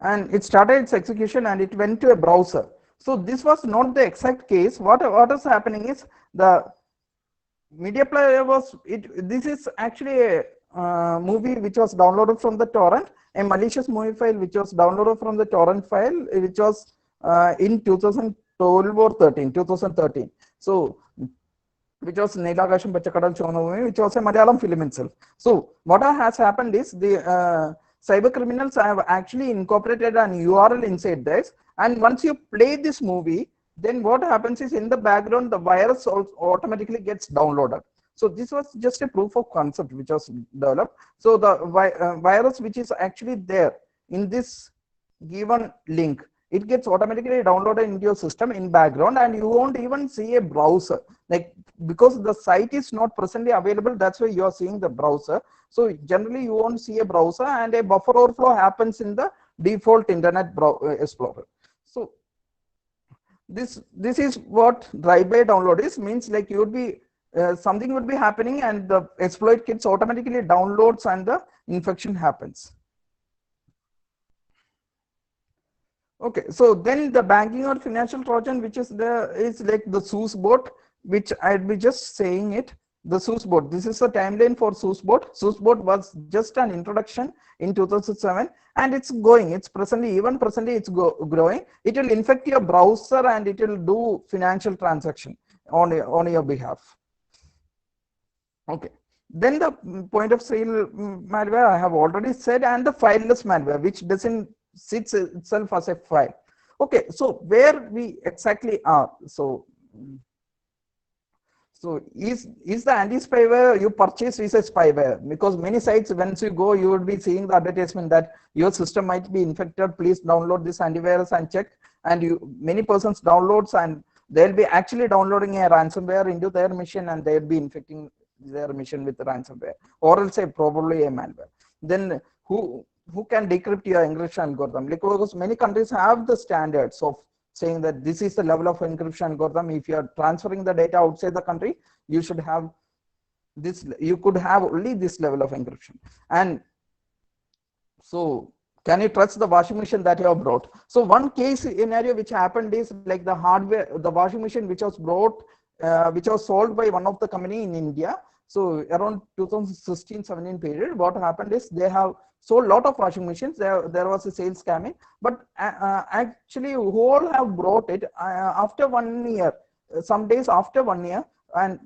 And it started its execution and it went to a browser. So this was not the exact case. What is happening is the Media Player this is actually a movie which was downloaded from the torrent, a malicious movie file which was downloaded from the torrent file, which was in 2012 or 2013. So which was Neelakasham Pachakadal Chonavumi, which was a Malayalam film itself. So what has happened is the cyber criminals have actually incorporated an URL inside this, and once you play this movie, then what happens is in the background the virus automatically gets downloaded. So this was just a proof of concept which was developed. So the virus which is actually there in this given link, it gets automatically downloaded into your system in background, and you won't even see a browser, like because the site is not presently available. That's why you are seeing the browser. So generally you won't see a browser, and a buffer overflow happens in the default internet explorer. So this is what drive-by download is. Means like you would be something would be happening and the exploit kits automatically downloads and the infection happens. Okay, so then the banking or financial Trojan, which is like the SUS bot, which I'd be just saying it. The SUS bot. This is the timeline for SUS bot. SUS bot was just an introduction in 2007, and it's going. It's even presently, it's growing. It will infect your browser and it will do financial transaction on your behalf. Okay. Then the point of sale malware I have already said, and the fileless malware, which doesn't sits itself as a file. Okay, so where we exactly are. So is the anti-spyware you purchase is a spyware? Because many sites, once you go, you will be seeing the advertisement that your system might be infected. Please download this antivirus and check. And many persons downloads, and they'll be actually downloading a ransomware into their machine, and they'll be infecting their machine with the ransomware, or else probably a malware. Then who can decrypt your encryption algorithm? Because many countries have the standards of saying that this is the level of encryption algorithm. If you are transferring the data outside the country, you should have this. You could have only this level of encryption. And so, can you trust the washing machine that you have brought? So one case scenario which happened is like the hardware, the washing machine which was brought, which was sold by one of the company in India. So around 2016-17 period, what happened is they have sold a lot of washing machines. There was a sales scamming, but actually whole have brought it after 1 year, some days after 1 year, and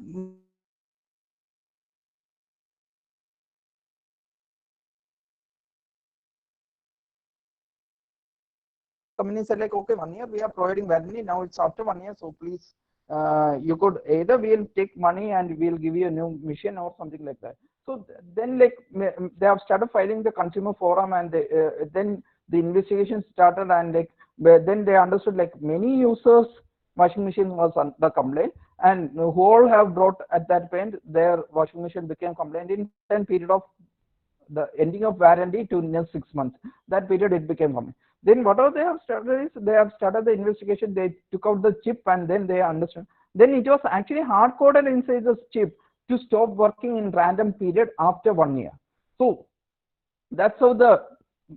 companies said like, okay, 1 year we are providing warranty. Now it's after 1 year, so please, you could either we'll take money and we'll give you a new machine or something like that. So then like they have started filing the consumer forum, and then the investigation started, and like then they understood like many users washing machine was under complaint, and whole have brought at that point their washing machine became complaint in 10 period of the ending of warranty to next 6 months. That period it became common. Then whatever they have started is they have started the investigation. They took out the chip, and then they understood. Then it was actually hard coded inside the chip to stop working in random period after 1 year. So that's how the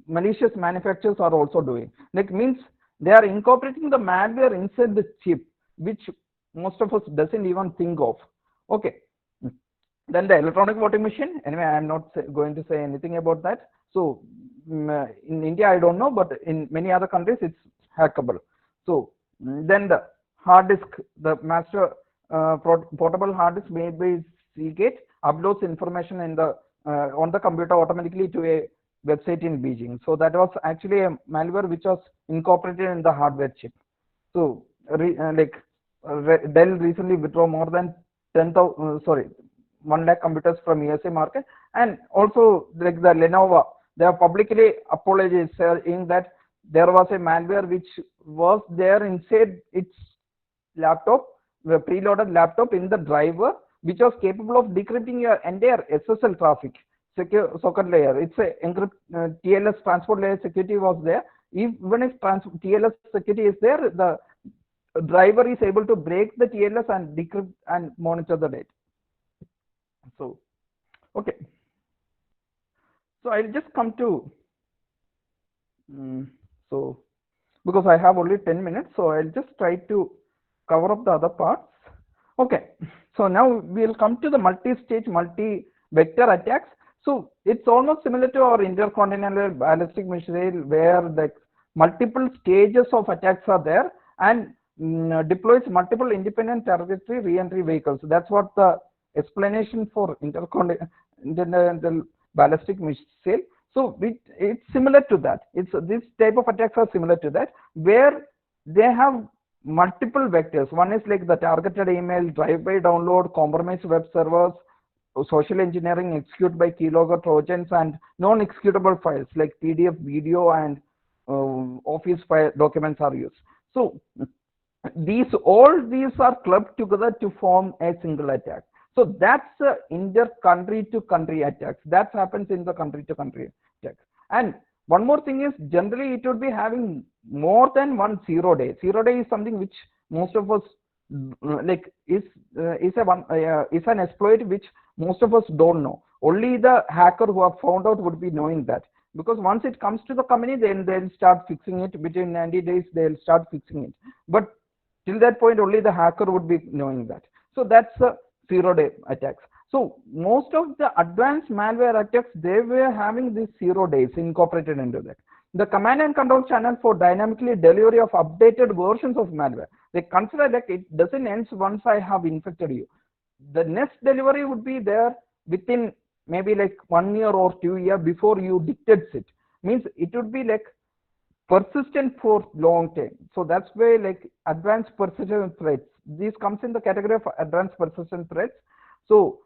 malicious manufacturers are also doing. Like means they are incorporating the malware inside the chip, which most of us doesn't even think of. Okay. Then the electronic voting machine. Anyway, I am not going to say anything about that. So in India, I don't know, but in many other countries, it's hackable. So then the hard disk, the master portable hard disk made by Seagate uploads information in the on the computer automatically to a website in Beijing. So that was actually a malware which was incorporated in the hardware chip. So Dell recently withdrew more than 1 lakh computers from USA market, and also like the Lenovo, they have publicly apologized, saying that there was a malware which was there inside its laptop, the preloaded laptop in the driver, which was capable of decrypting your entire SSL traffic, secure socket layer. It's a TLS transport layer security was there. Even if TLS security is there, the driver is able to break the TLS and decrypt and monitor the data. So, okay. So I'll just come to, so because I have only 10 minutes, so I'll just try to cover up the other parts. Okay. So now we'll come to the multi-stage, multi-vector attacks. So it's almost similar to our intercontinental ballistic missile, where the multiple stages of attacks are there, and deploys multiple independent targetary re-entry vehicles. That's what the explanation for intercontinental ballistic missile. So it's similar to that. This type of attacks are similar to that, where they have multiple vectors. One is like the targeted email, drive-by download, compromised web servers, social engineering executed by keylogger trojans, and non-executable files like PDF, video, and Office file documents are used. So all these are clubbed together to form a single attack. So that's inter-country to country attacks. That happens in the country to country attacks. And one more thing is, generally it would be having more than one 0 day. 0 day is something which most of us like is an exploit which most of us don't know. Only the hacker who have found out would be knowing that. because once it comes to the company, then they'll start fixing it. Between 90 days, they'll start fixing it. But till that point, only the hacker would be knowing that. So that's a 0-day attacks. So most of the advanced malware attacks, they were having these 0 days incorporated into that. The command and control channel for dynamically delivery of updated versions of malware. They consider that it doesn't end once I have infected you. The next delivery would be there within maybe like 1 year or 2 years before you detect it. Means it would be like persistent for long time. So that's why like advanced persistent threats. This comes in the category of advanced persistent threats. So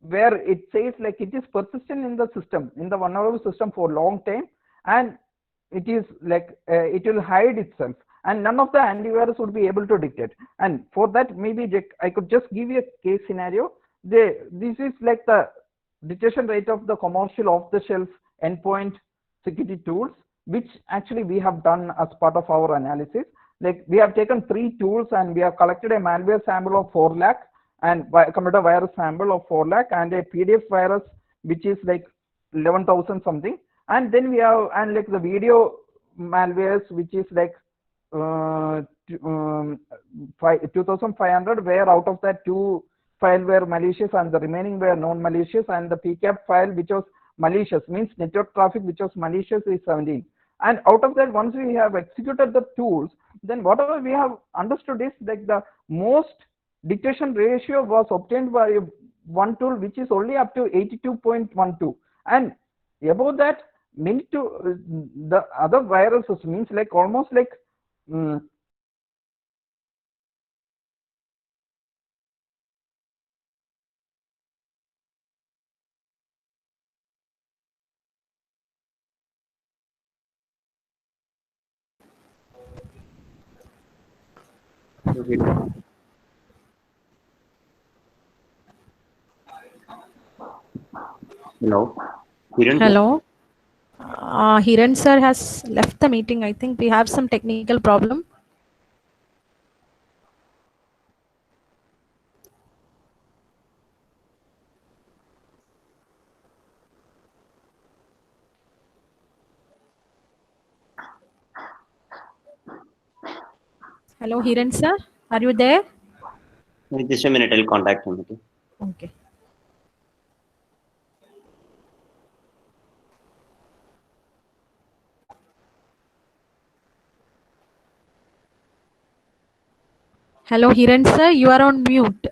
where it says like it is persistent in the system, in the vulnerable system for long time, and it is like it will hide itself, and none of the antivirus would be able to detect. And for that, maybe I could just give you a case scenario. This is like the detection rate of the commercial off-the-shelf endpoint security tools, which actually we have done as part of our analysis. Like we have taken 3 tools and we have collected a malware sample of 4 lakh and computer virus sample of 4 lakh and a PDF virus which is like 11,000 something, and then we have and like the video malwares which is like 2,500, where out of that 2 file were malicious and the remaining were non-malicious, and the PCAP file which was malicious, means network traffic which was malicious, is 17. And out of that, once we have executed the tools, then whatever we have understood is like the most detection ratio was obtained by one tool which is only up to 82.12, and above that many to the other viruses, means like almost like Hello. Hiran. Hello. Hiran sir has left the meeting. I think we have some technical problem. Hello, Hiran sir. Are you there? Just a minute, I'll contact him. Okay. Okay. Hello, Hiran sir. You are on mute.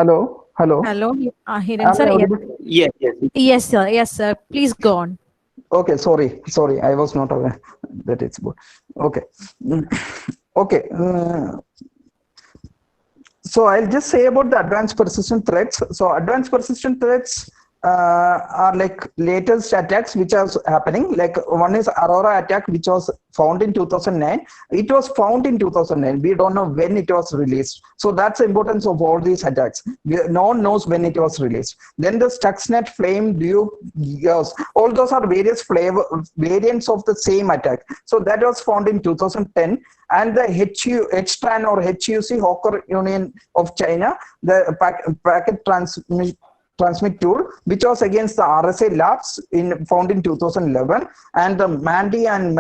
hello. Hello, Hiran Am I sir. Yes. audible? Yes, yes. Yes, sir. Yes, sir. Please go on. Okay, sorry, I was not aware that it's good. Okay. Okay. So I'll just say about the advanced persistent threats. So advanced persistent threats are like latest attacks which are happening. Like one is Aurora attack, which was found in 2009. It was found in 2009. We don't know when it was released. So that's the importance of all these attacks. No one knows when it was released. Then the Stuxnet, Flame, Duke, yes, all those are various variants of the same attack. So that was found in 2010. And the HTRAN or HUC, Hawker Union of China, the packet transmit tool, which was against the RSA labs found in 2011, and the Mandy and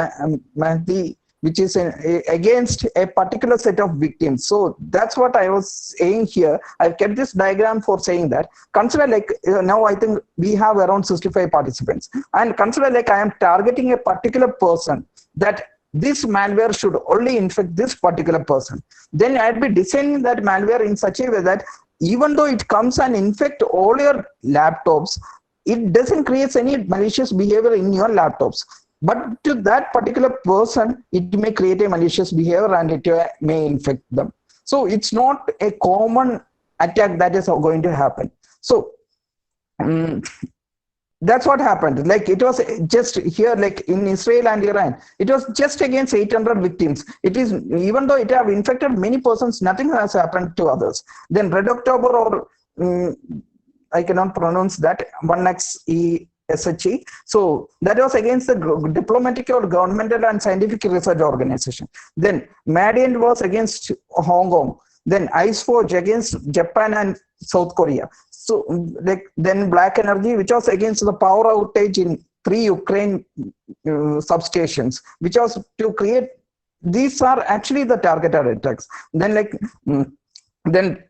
Mandy, which is against a particular set of victims. So that's what I was saying here. I've kept this diagram for saying that. Consider like now I think we have around 65 participants, and consider like I am targeting a particular person that this malware should only infect this particular person. Then I'd be designing that malware in such a way that even though it comes and infect all your laptops, it doesn't create any malicious behavior in your laptops. But to that particular person, it may create a malicious behavior and it may infect them. So it's not a common attack that is going to happen. So that's what happened. Like it was just here, like in Israel and Iran, it was just against 800 victims. It is, even though it have infected many persons, nothing has happened to others. Then Red October, or I cannot pronounce that, 1XESHE. So that was against the diplomatic or governmental and scientific research organization. Then Madian was against Hong Kong. Then IceForge against Japan and South Korea. So like then Black Energy, which was against the power outage in 3 Ukraine substations, which was to create, these are actually the targeted attacks. Then like then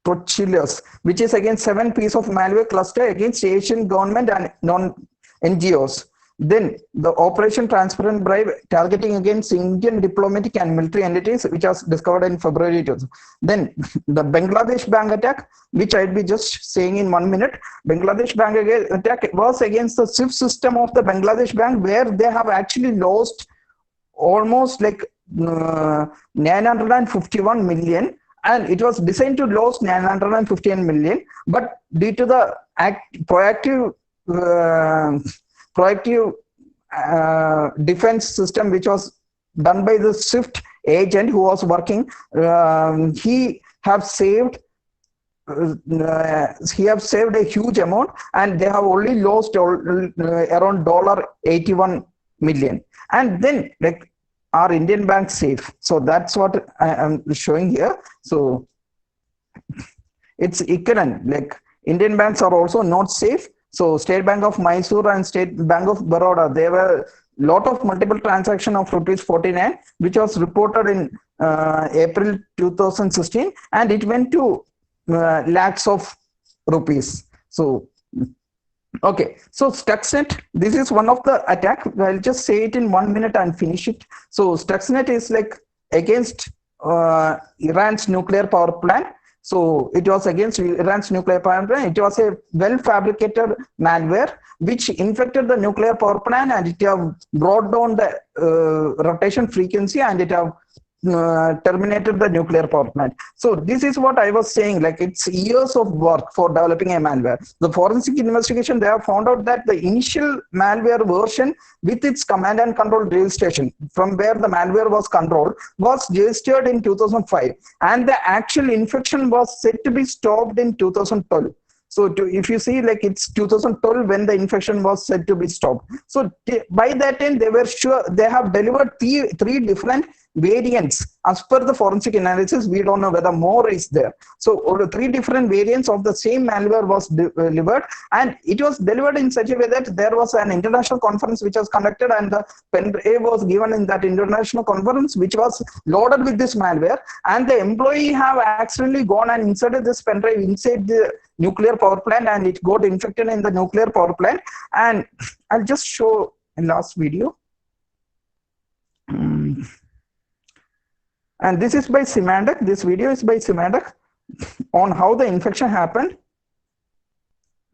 Trochilus, which is against 7 piece of malware cluster against Asian government and non-NGOs. Then the Operation Transparent Bribe, targeting against Indian diplomatic and military entities, which was discovered in February 2000. Then the Bangladesh bank attack, which I'd be just saying in 1 minute. Bangladesh bank attack was against the SWIFT system of the Bangladesh bank, where they have actually lost almost like 951 million. And it was designed to lose 915 million, but due to the proactive defense system which was done by the SWIFT agent who was working, he have saved a huge amount, and they have only lost around $81 million. And then like, are Indian banks safe? So that's what I am showing here. So it's equivalent, like Indian banks are also not safe. So State Bank of Mysore and State Bank of Baroda, there were lot of multiple transaction of rupees 49, which was reported in April 2016, and it went to lakhs of rupees. So okay, so Stuxnet, this is one of the attack. I'll just say it in 1 minute and finish it. So Stuxnet is like against Iran's nuclear power plant. So it was against Iran's nuclear power plant. It was a well-fabricated malware which infected the nuclear power plant, and it have brought down the rotation frequency, and it have terminated the nuclear power plant. So this is what I was saying, like it's years of work for developing a malware. The forensic investigation, they have found out that the initial malware version with its command and control registration from where the malware was controlled was registered in 2005, and the actual infection was said to be stopped in 2012. So if you see, like it's 2012 when the infection was said to be stopped. So by that time, they were sure they have delivered three different variants. As per the forensic analysis, we don't know whether more is there. So 3 different variants of the same malware was delivered, and it was delivered in such a way that there was an international conference which was conducted, and the pen drive was given in that international conference, which was loaded with this malware, and the employee have accidentally gone and inserted this pen drive inside the nuclear power plant, and it got infected in the nuclear power plant. And I'll just show a last video. And this is by Symantec. This video is by Symantec on how the infection happened.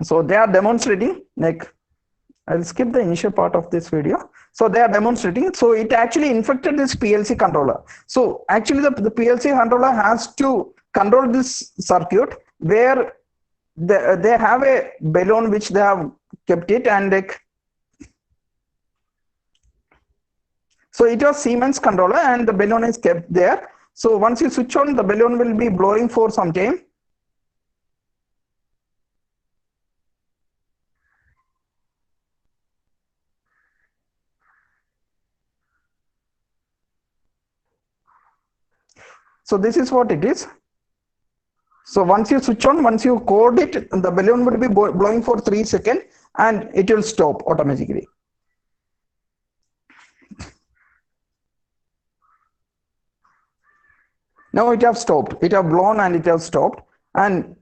So they are demonstrating, like I'll skip the initial part of this video. So they are demonstrating. So it actually infected this PLC controller. So actually the PLC controller has to control this circuit, where they have a balloon which they have kept it, and like, so it was Siemens controller, and the balloon is kept there. So once you switch on, the balloon will be blowing for some time. So this is what it is. So once you switch on, once you code it, the balloon will be blowing for 3 seconds, and it will stop automatically. Now it have stopped. It have blown and it have stopped. And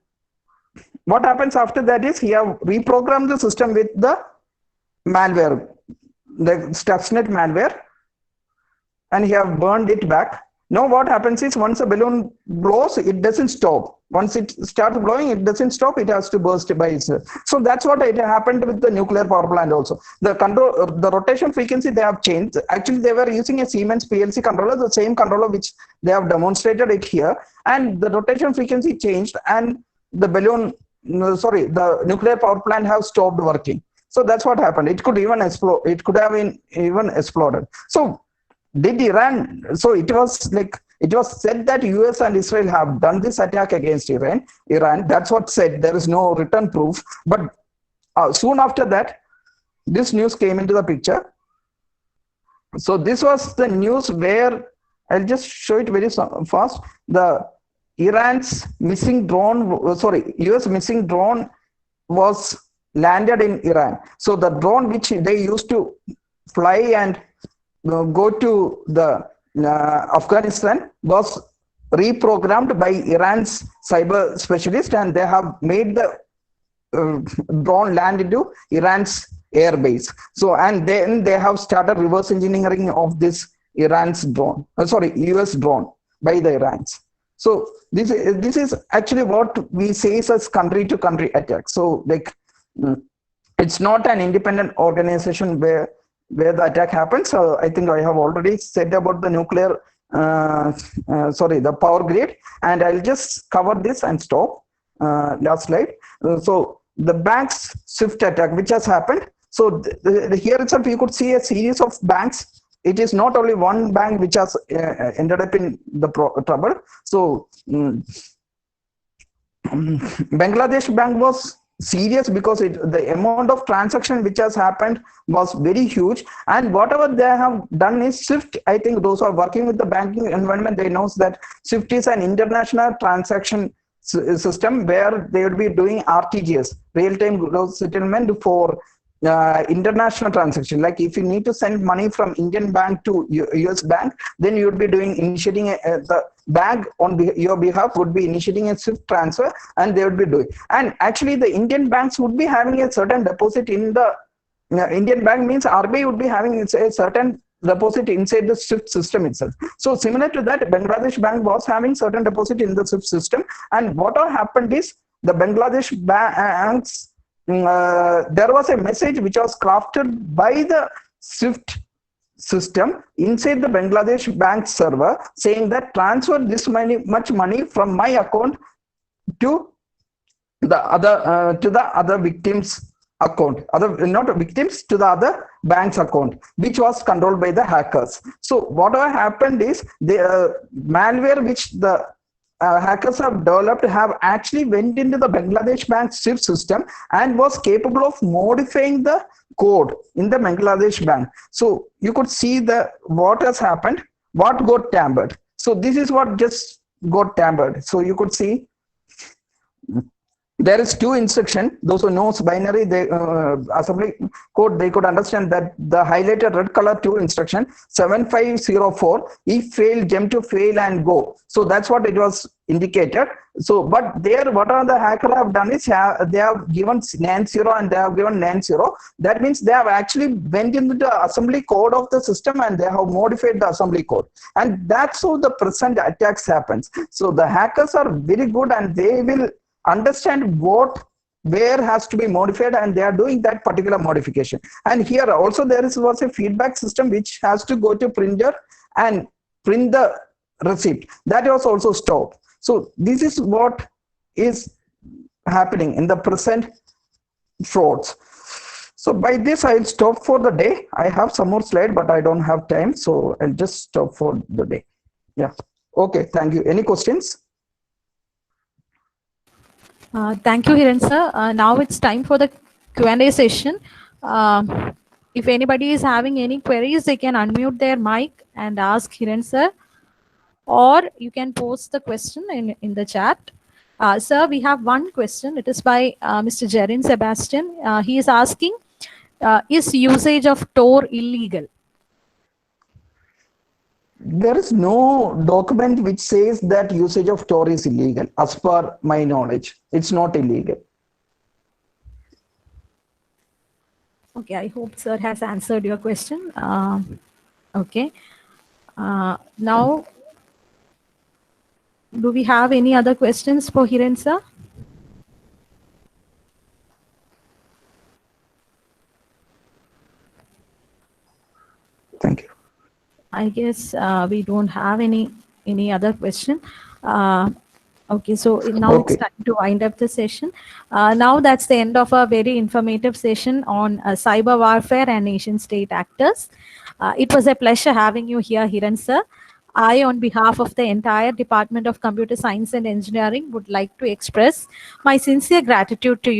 what happens after that is he have reprogrammed the system with the malware the Stuxnet malware, and he have burned it back. Now what happens is once a balloon blows, it doesn't stop. Once it starts blowing, it doesn't stop. It has to burst by itself. So that's what it happened with the nuclear power plant also. The control, the rotation frequency they have changed. Actually, they were using a Siemens PLC controller, the same controller which they have demonstrated it here. And the rotation frequency changed, and the balloon, sorry, the nuclear power plant have stopped working. So that's what happened. It could even explode. It could have been even exploded. So did Iran, so it was like, it was said that US and Israel have done this attack against Iran. That's what said. There is no written proof. But soon after that, this news came into the picture. So this was the news where, I'll just show it very fast. The Iran's missing drone, sorry, US missing drone was landed in Iran. So the drone which they used to fly and go to the Afghanistan was reprogrammed by Iran's cyber specialist, and they have made the drone land into Iran's airbase. So, and then they have started reverse engineering of this Iran's drone, US drone by the Irans. So this is actually what we say as country to country attack. So like, it's not an independent organization where the attack happens. So I think I have already said about the nuclear, the power grid, and I'll just cover this and stop. Last slide. So the bank's SWIFT attack, which has happened. So here itself, you could see a series of banks. It is not only one bank which has ended up in the trouble. So Bangladesh Bank was serious because the amount of transaction which has happened was very huge, and whatever they have done is SWIFT. I think those who are working with the banking environment, they know that SWIFT is an international transaction system where they would be doing RTGS, real-time gross settlement, for international transaction. Like if you need to send money from Indian bank to US bank, then you would be initiating the bank on your behalf would be initiating a SWIFT transfer, and they would be doing. And actually the Indian banks would be having a certain deposit in the Indian bank, means RBI would be having a certain deposit inside the SWIFT system itself. So similar to that, Bangladesh Bank was having certain deposit in the SWIFT system. And what happened is the Bangladesh banks, there was a message which was crafted by the SWIFT system inside the Bangladesh bank server, saying that transfer this much money from my account to the other victims account, not victims, to the other bank's account, which was controlled by the hackers. So what happened is the malware which the hackers have developed have actually went into the Bangladesh bank SWIFT system and was capable of modifying the code in the Bangladesh bank. So you could see what has happened, what got tampered. So this is what just got tampered. So you could see there is two instruction. Those who knows binary, assembly code, they could understand that the highlighted red color two instruction 7504, if fail, jump to fail and go. So that's what it was indicated. So but there, what the hacker have done is they have given nan 0 and they have given nan 0. That means they have actually went into the assembly code of the system and they have modified the assembly code, and that's how the present attacks happens. So the hackers are very good, and they will understand where has to be modified, and they are doing that particular modification. And here also there was a feedback system which has to go to printer and print the receipt. That was also stopped. So this is what is happening in the present frauds. So by this I'll stop for the day. I have some more slide, but I don't have time, so I'll just stop for the day. Yeah. Okay, thank you. Any questions? Thank you, Hiran sir. Now it's time for the Q&A session. If anybody is having any queries, they can unmute their mic and ask Hiran sir, or you can post the question in the chat. Sir, we have one question. It is by Mr. Jerin Sebastian. He is asking, is usage of Tor illegal? There is no document which says that usage of Tor is illegal. As per my knowledge, it's not illegal. Okay, I hope sir has answered your question. Okay. Now, do we have any other questions for Hiren sir? Thank you. I guess we don't have any other question. Uh, okay, so now it's Okay. time to wind up the session. Now that's the end of a very informative session on cyber warfare and nation state actors. It was a pleasure having you here, Hiran sir. I, on behalf of the entire Department of Computer Science and Engineering, would like to express my sincere gratitude to you